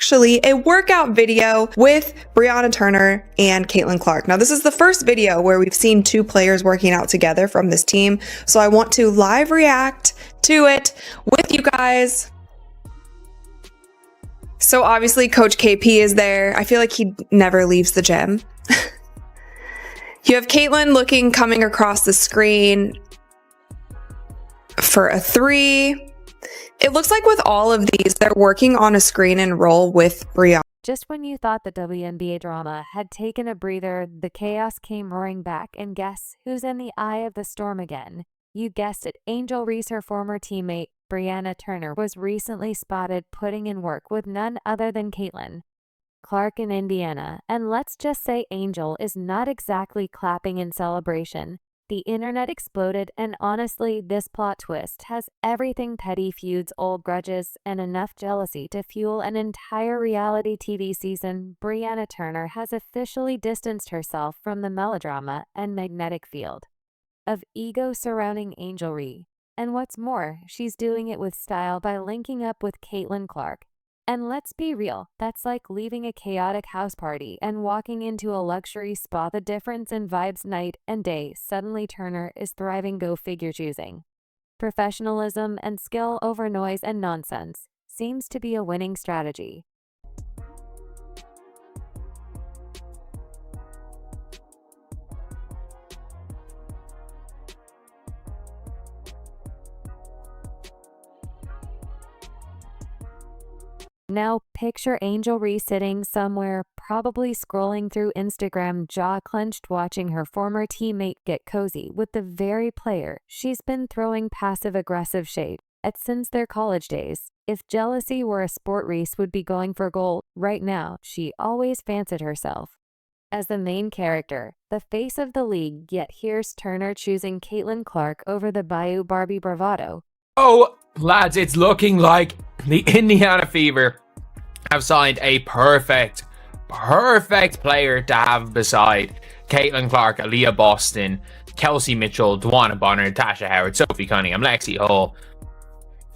actually a workout video with Brianna Turner and Caitlin Clark. Now, this is the first video where we've seen two players working out together from this team, so I want to live react to it with you guys. So obviously Coach KP is there. I feel like he never leaves the gym. You have Caitlin coming across the screen for a three. It looks like with all of these, they're working on a screen and roll with Brianna. Just when you thought the WNBA drama had taken a breather, the chaos came roaring back, and guess who's in the eye of the storm again? You guessed it, Angel Reese, her former teammate, Brianna Turner, was recently spotted putting in work with none other than Caitlin Clark in Indiana. And let's just say Angel is not exactly clapping in celebration. The internet exploded, and honestly, this plot twist has everything: petty feuds, old grudges, and enough jealousy to fuel an entire reality TV season. Brianna Turner has officially distanced herself from the melodrama and magnetic field of ego surrounding Angel Reese. And what's more, she's doing it with style by linking up with Caitlin Clark. And let's be real, that's like leaving a chaotic house party and walking into a luxury spa. The difference in vibes night and day. Suddenly Turner is thriving. Go figure. Choosing professionalism and skill over noise and nonsense seems to be a winning strategy. Now, picture Angel Reese sitting somewhere, probably scrolling through Instagram, jaw clenched, watching her former teammate get cozy with the very player she's been throwing passive-aggressive shade at since their college days. If jealousy were a sport, Reese would be going for gold. Right now, she always fancied herself as the main character, the face of the league, yet here's Turner choosing Caitlin Clark over the Bayou Barbie bravado. Oh, lads, it's looking like the Indiana Fever have signed a perfect player to have beside Caitlin Clark, Aaliyah Boston, Kelsey Mitchell, Dwana Bonner, Tasha Howard, Sophie Cunningham, Lexi Hull.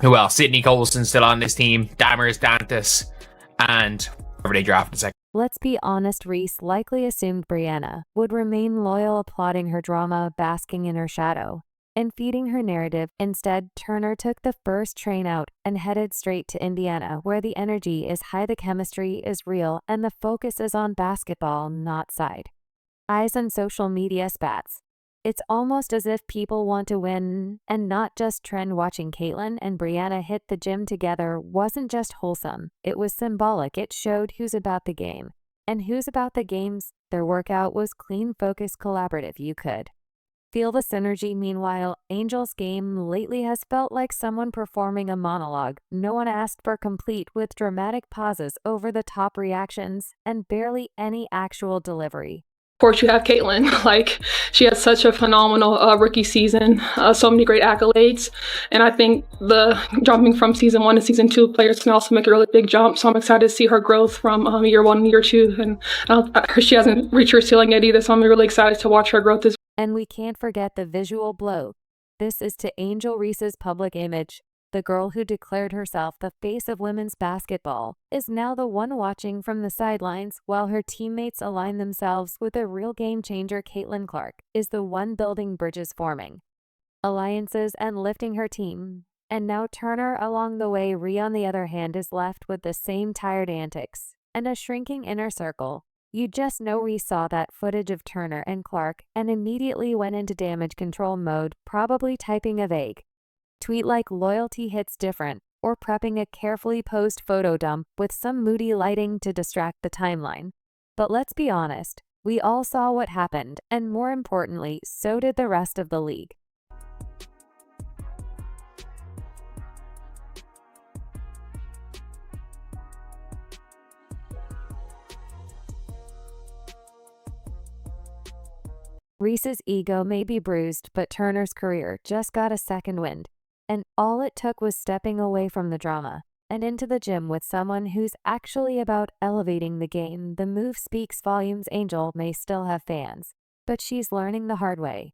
Who else? Sydney Colson still on this team, Damaris Dantas, and whoever they drafted second. Let's be honest, Reese likely assumed Brianna would remain loyal, applauding her drama, basking in her shadow, and feeding her narrative. Instead, Turner took the first train out and headed straight to Indiana, where the energy is high, the chemistry is real, and the focus is on basketball, not side eyes and social media spats. It's almost as if people want to win and not just trend. Watching Caitlin and Brianna hit the gym together wasn't just wholesome, it was symbolic. It showed who's about the game and who's about the games. Their workout was clean, focused, collaborative. You could feel the synergy. Meanwhile, Angel's game lately has felt like someone performing a monologue. No one asked for, complete with dramatic pauses, over-the-top reactions, and barely any actual delivery. Of course, you have Caitlin. She had such a phenomenal rookie season, so many great accolades. And I think the jumping from season 1 to season 2, players can also make a really big jump. So I'm excited to see her growth from year 1 and year 2. And she hasn't reached her ceiling yet either, so I'm really excited to watch her growth as well. And we can't forget the visual blow. This is to Angel Reese's public image. The girl who declared herself the face of women's basketball is now the one watching from the sidelines while her teammates align themselves with a real game changer. Caitlin Clark is the one building bridges, forming alliances, and lifting her team. And now Turner along the way. Rhea, on the other hand, is left with the same tired antics and a shrinking inner circle. You just know Reese saw that footage of Turner and Clark and immediately went into damage control mode, probably typing a vague tweet like "loyalty hits different," or prepping a carefully posed photo dump with some moody lighting to distract the timeline. But let's be honest, we all saw what happened, and more importantly, so did the rest of the league. Reese's ego may be bruised, but Turner's career just got a second wind. And all it took was stepping away from the drama and into the gym with someone who's actually about elevating the game. The move speaks volumes. Angel may still have fans, but she's learning the hard way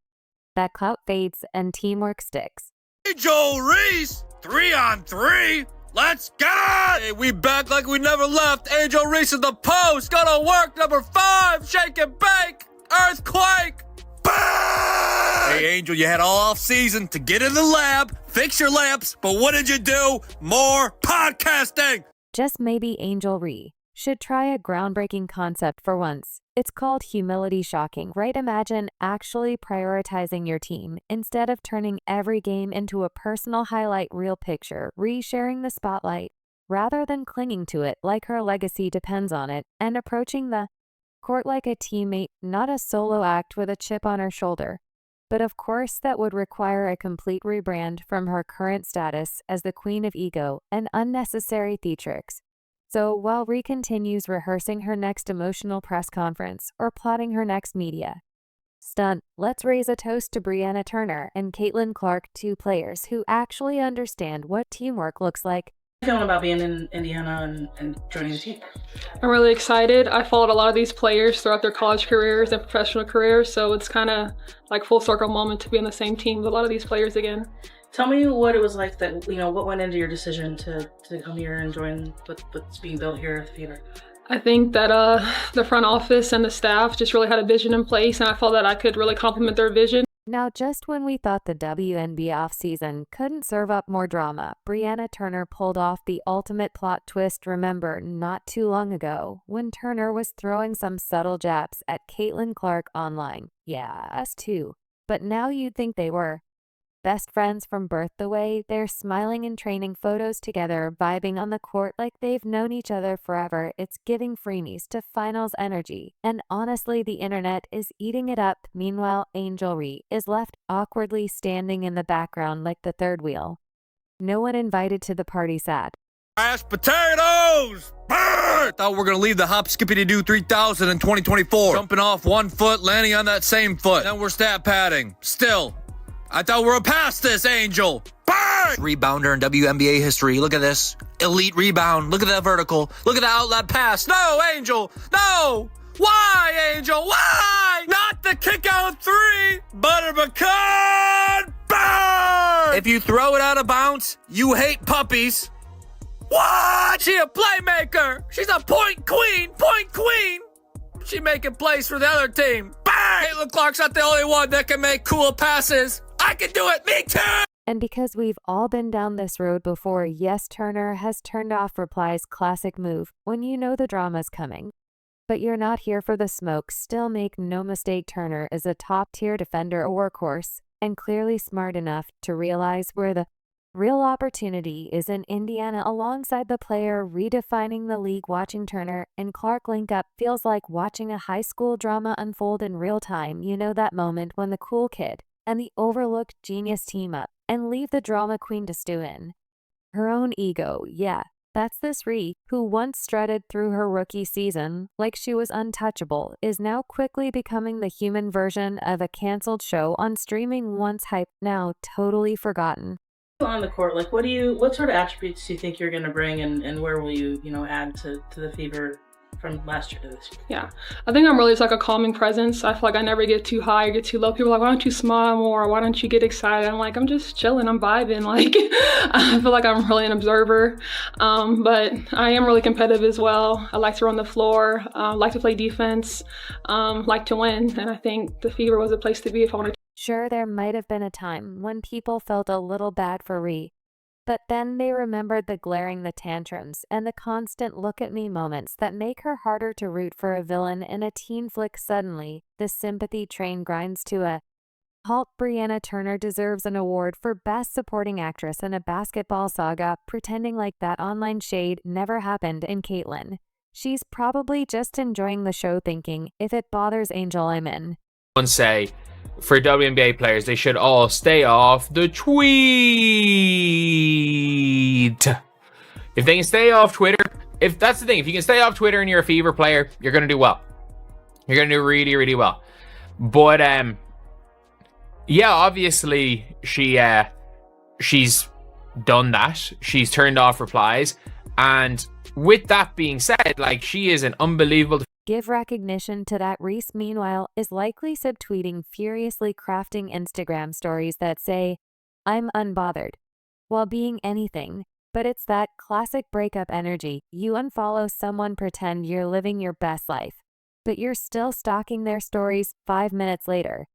that clout fades and teamwork sticks. Angel Reese, 3-on-3. Let's get it! Hey, we back like we never left. Angel Reese in the post. Gonna work number 5. Shake and bake. Earthquake. Bang! Hey, Angel, you had all off season to get in the lab, fix your lamps, but what did you do? More podcasting. Just maybe Angel Ree should try a groundbreaking concept for once. It's called humility shocking, right? Imagine actually prioritizing your team instead of turning every game into a personal highlight reel picture, re-sharing the spotlight, rather than clinging to it like her legacy depends on it, and approaching the court like a teammate, not a solo act with a chip on her shoulder. But of course, that would require a complete rebrand from her current status as the Queen of Ego and unnecessary theatrics. So while Ree continues rehearsing her next emotional press conference or plotting her next media stunt, let's raise a toast to Brianna Turner and Caitlin Clark, 2 players who actually understand what teamwork looks like. How are you feeling about being in Indiana and joining the team? I'm really excited. I followed a lot of these players throughout their college careers and professional careers, so it's kind of like full circle moment to be on the same team with a lot of these players again. Tell me what it was like that, what went into your decision to come here and join what's being built here at the Fever? I think that the front office and the staff just really had a vision in place, and I felt that I could really complement their vision. Now, just when we thought the WNBA offseason couldn't serve up more drama, Brianna Turner pulled off the ultimate plot twist. Remember, not too long ago, when Turner was throwing some subtle jabs at Caitlin Clark online. Yeah, us too. But now you'd think they were best friends from birth, the way they're smiling and training photos together, vibing on the court like they've known each other forever. It's giving freemies to finals energy. And honestly, the internet is eating it up. Meanwhile, Angel Ree is left awkwardly standing in the background like the third wheel. No one invited to the party sad. Mashed potatoes! Brr! Thought we were gonna leave the hop skippity do 3000 in 2024. Jumping off 1 foot, landing on that same foot. Then we're stat padding. Still, I thought we were past this, Angel. Bang! Rebounder in WNBA history. Look at this. Elite rebound. Look at that vertical. Look at the outlet pass. No, Angel. No. Why, Angel? Why? Not the kick out 3. Butter pecan. Bang! If you throw it out of bounds, you hate puppies. What? She a playmaker. She's a point queen. Point queen. She making plays for the other team. Bang! Caitlin Clark's not the only one that can make cool passes. I can do it. Me too. And because we've all been down this road before, yes, Turner has turned off replies. Classic move when you know the drama's coming. But you're not here for the smoke. Still, make no mistake, Turner is a top-tier defender, a workhorse, and clearly smart enough to realize where the real opportunity is in Indiana. Alongside the player redefining the league, watching Turner and Clark link up feels like watching a high school drama unfold in real time. You know that moment when the cool kid and the overlooked genius team up and leave the drama queen to stew in her own ego. Yeah, that's this Ree, who once strutted through her rookie season like she was untouchable, is now quickly becoming the human version of a canceled show on streaming, once hyped, now totally forgotten. On the court, what sort of attributes do you think you're going to bring, and where will you, add to the Fever from last year to this year? Yeah, I think I'm really just like a calming presence. I feel like I never get too high or get too low. People are like, why don't you smile more? Why don't you get excited? I'm like, I'm just chilling. I'm vibing. Like, I feel like I'm really an observer. But I am really competitive as well. I like to run the floor, like to play defense, like to win. And I think the Fever was a place to be if I wanted to. Sure, there might have been a time when people felt a little bad for Ree, but then they remembered the tantrums and the constant look-at-me moments that make her harder to root for. A villain in a teen flick. Suddenly, the sympathy train grinds to a halt. Brianna Turner deserves an award for Best Supporting Actress in a Basketball Saga, pretending like that online shade never happened in Caitlin. She's probably just enjoying the show, thinking, if it bothers Angel, I'm in. One say, for WNBA players, they should all stay off the tweet. If they can stay off Twitter, if that's the thing, if you can stay off Twitter and you're a Fever player, you're going to do well. You're going to do really, really well. But, yeah, obviously, she's done that. She's turned off replies. And with that being said, like, she is an unbelievable. Give recognition to that. Reese, meanwhile, is likely subtweeting, furiously crafting Instagram stories that say, I'm unbothered, while being anything But it's that classic breakup energy. You unfollow someone, pretend you're living your best life, but you're still stalking their stories 5 minutes later.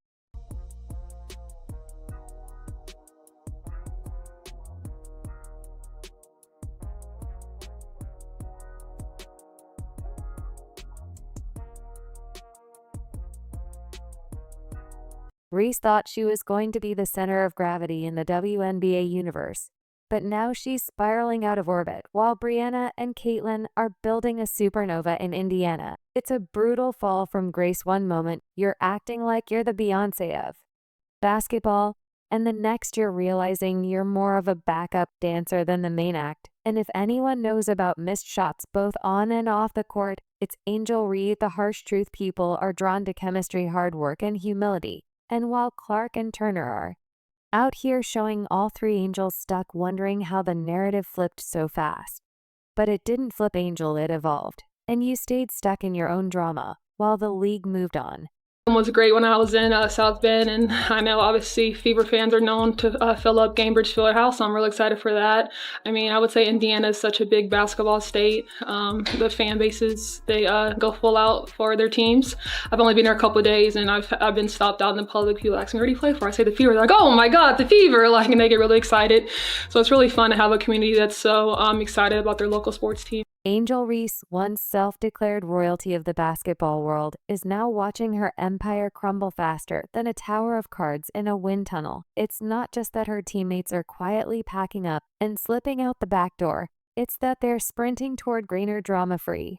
Reese thought she was going to be the center of gravity in the WNBA universe, but now she's spiraling out of orbit while Brianna and Caitlin are building a supernova in Indiana. It's a brutal fall from grace. One moment, you're acting like you're the Beyoncé of basketball, and the next you're realizing you're more of a backup dancer than the main act. And if anyone knows about missed shots both on and off the court, it's Angel Reese. The harsh truth: people are drawn to chemistry, hard work, and humility. And while Clark and Turner are out here showing all three, Angel's stuck wondering how the narrative flipped so fast. But it didn't flip, Angel, it evolved. And you stayed stuck in your own drama while the league moved on. Was great when I was in South Bend, and I know obviously Fever fans are known to fill up Gainbridge Fieldhouse, so I'm really excited for that. I mean, I would say Indiana is such a big basketball state. The fan bases, they go full out for their teams. I've only been there a couple of days, and I've been stopped out in the public. People ask me, where do you play for? I say the Fever. They're like, oh my God, the Fever! Like, and they get really excited. So it's really fun to have a community that's so excited about their local sports team. Angel Reese, once self-declared royalty of the basketball world, is now watching her empire crumble faster than a tower of cards in a wind tunnel. It's not just that her teammates are quietly packing up and slipping out the back door. It's that they're sprinting toward greener, drama-free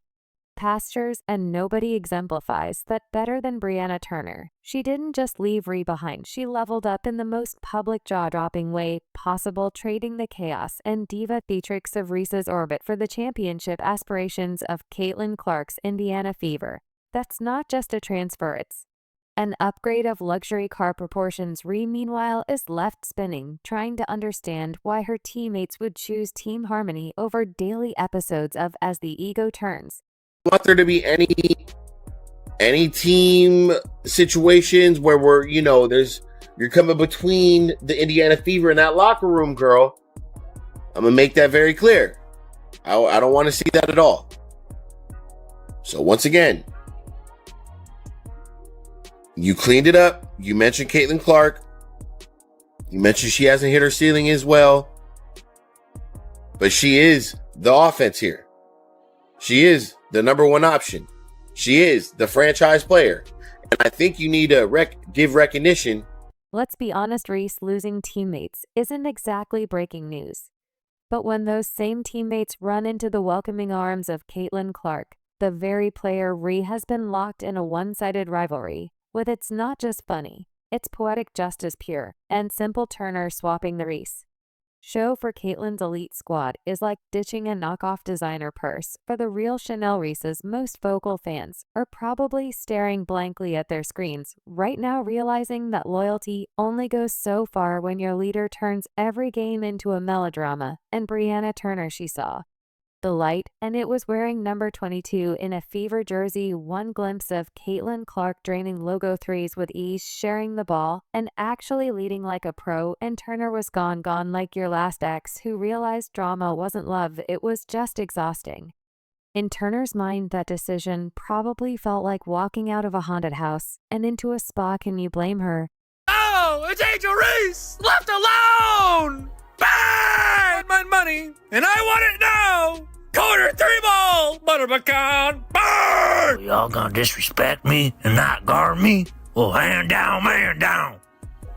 pastures, and nobody exemplifies that better than Brianna Turner. She didn't just leave Ree behind, she leveled up in the most public, jaw-dropping way possible, trading the chaos and diva theatrics of Reese's orbit for the championship aspirations of Caitlin Clark's Indiana Fever. That's not just a transfer, it's an upgrade of luxury car proportions. Ree, meanwhile, is left spinning, trying to understand why her teammates would choose team harmony over daily episodes of As the Ego Turns. Want there to be any team situations where we're, you're coming between the Indiana Fever and that locker room, girl. I'm gonna make that very clear. I don't want to see that at all. So once again, you cleaned it up. You mentioned Caitlin Clark. You mentioned she hasn't hit her ceiling as well, but she is the offense here. She is the number one option. She is the franchise player. And I think you need to give recognition. Let's be honest, Reese losing teammates isn't exactly breaking news. But when those same teammates run into the welcoming arms of Caitlin Clark, the very player Ree has been locked in a one-sided rivalry with, it's not just funny, it's poetic justice pure and simple. Turner swapping the Reese show for Caitlin's elite squad is like ditching a knockoff designer purse for the real Chanel. Reese's most vocal fans are probably staring blankly at their screens right now, realizing that loyalty only goes so far when your leader turns every game into a melodrama. And Brianna Turner, she saw the light, and it was wearing number 22 in a Fever jersey. One glimpse of Caitlin Clark draining logo threes with ease, sharing the ball, and actually leading like a pro. And Turner was gone like your last ex who realized drama wasn't love, it was just exhausting. In Turner's mind, that decision probably felt like walking out of a haunted house and into a spa. Can you blame her? Oh, it's Angel Reese! Left alone! Bang! My money, and I want it now! Quarter three ball! Butter pecan! Burn! Y'all gonna disrespect me and not guard me? Well, hand down, man down.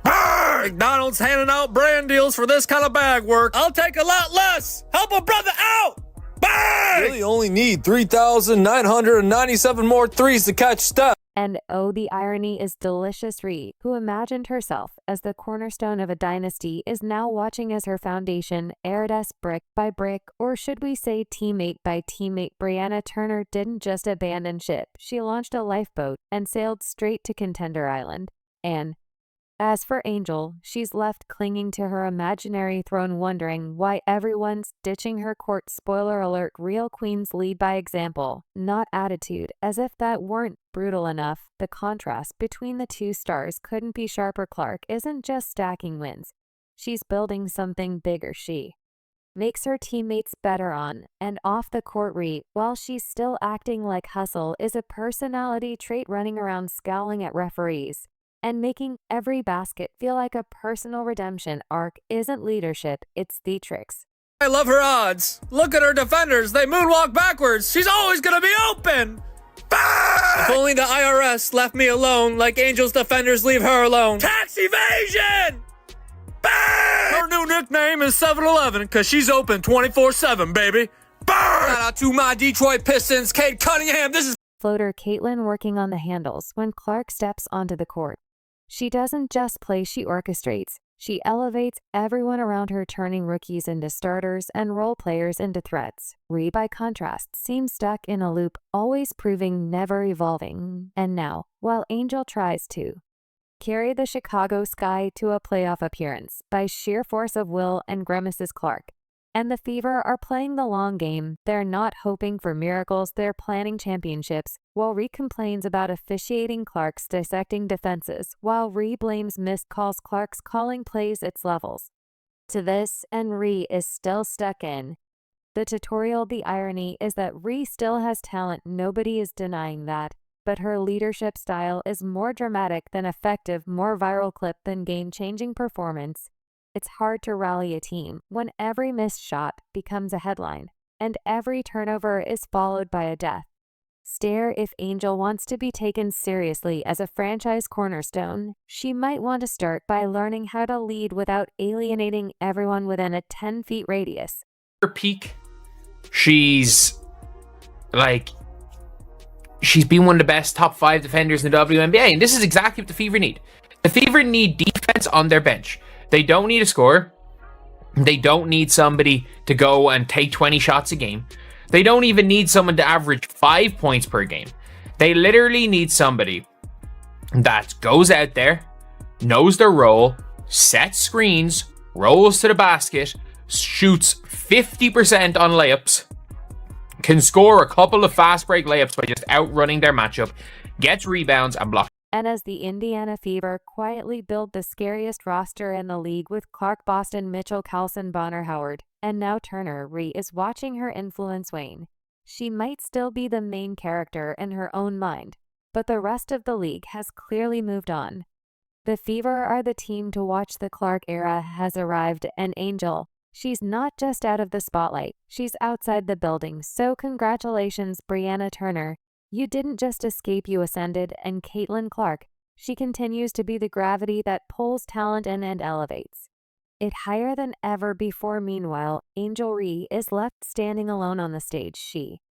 Burn! McDonald's handing out brand deals for this kind of bag work. I'll take a lot less! Help a brother out! Bang! Really only need 3,997 more threes to catch Steph. And oh, the irony is delicious. Ree, who imagined herself as the cornerstone of a dynasty, is now watching as her foundation eroded brick by brick, or should we say teammate by teammate. Brianna Turner didn't just abandon ship, she launched a lifeboat and sailed straight to Contender Island. And as for Angel, she's left clinging to her imaginary throne, wondering why everyone's ditching her court. Spoiler alert, real queens lead by example, not attitude. As if that weren't brutal enough, the contrast between the two stars couldn't be sharper. Clark isn't just stacking wins, she's building something bigger. She makes her teammates better on and off the court. Ree, while she's still acting like hustle, is a personality trait, running around scowling at referees and making every basket feel like a personal redemption arc. Isn't leadership, it's theatrics. I love her odds. Look at her defenders. They moonwalk backwards. She's always going to be open. If only the IRS left me alone like Angel's defenders leave her alone. Tax evasion! Her new nickname is 7-Eleven because she's open 24/7, baby. Shout out to my Detroit Pistons, Cade Cunningham. This is Floater Caitlin working on the handles when Clark steps onto the court. She doesn't just play, she orchestrates. She elevates everyone around her, turning rookies into starters and role players into threats. Ree, by contrast, seems stuck in a loop, always proving, never evolving. And now, while Angel tries to carry the Chicago Sky to a playoff appearance by sheer force of will and grimaces, Clark and the Fever are playing the long game. They're not hoping for miracles, they're planning championships. While Ree complains about officiating, Clark's dissecting defenses. While Ree blames missed calls, Clark's calling plays its levels to this, and Ree is still stuck in the tutorial. The irony is that Ree still has talent, nobody is denying that, but her leadership style is more dramatic than effective, more viral clip than game-changing performance. It's hard to rally a team when every missed shot becomes a headline and every turnover is followed by a death stare. If Angel wants to be taken seriously as a franchise cornerstone, she might want to start by learning how to lead without alienating everyone within a 10-foot radius. Her peak, she's been one of the best top 5 defenders in the WNBA, and this is exactly what the Fever need. The Fever need defense on their bench. They don't need a scorer. They don't need somebody to go and take 20 shots a game. They don't even need someone to average 5 points per game. They literally need somebody that goes out there, knows their role, sets screens, rolls to the basket, shoots 50% on layups, can score a couple of fast break layups by just outrunning their matchup, gets rebounds and blocks. And as the Indiana Fever quietly build the scariest roster in the league with Clark, Boston, Mitchell, Carlson, Bonner, Howard, and now Turner, Ree is watching her influence wane. She might still be the main character in her own mind, but the rest of the league has clearly moved on. The Fever are the team to watch. The Clark era has arrived, and Angel, she's not just out of the spotlight, she's outside the building. So congratulations, Brianna Turner. You didn't just escape, you ascended. And Caitlin Clark, she continues to be the gravity that pulls talent in and elevates it higher than ever before. Meanwhile, Angel Ree is left standing alone on the stage. She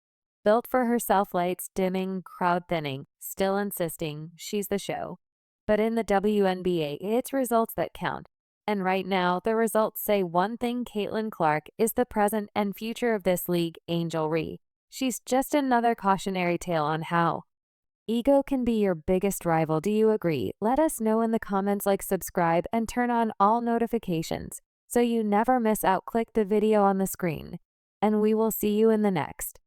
built for herself, lights dimming, crowd thinning, still insisting she's the show. But in the WNBA, it's results that count. And right now, the results say one thing: Caitlin Clark is the present and future of this league. Angel Ree, she's just another cautionary tale on how ego can be your biggest rival. Do you agree? Let us know in the comments. Like, subscribe, and turn on all notifications so you never miss out. Click the video on the screen, and we will see you in the next.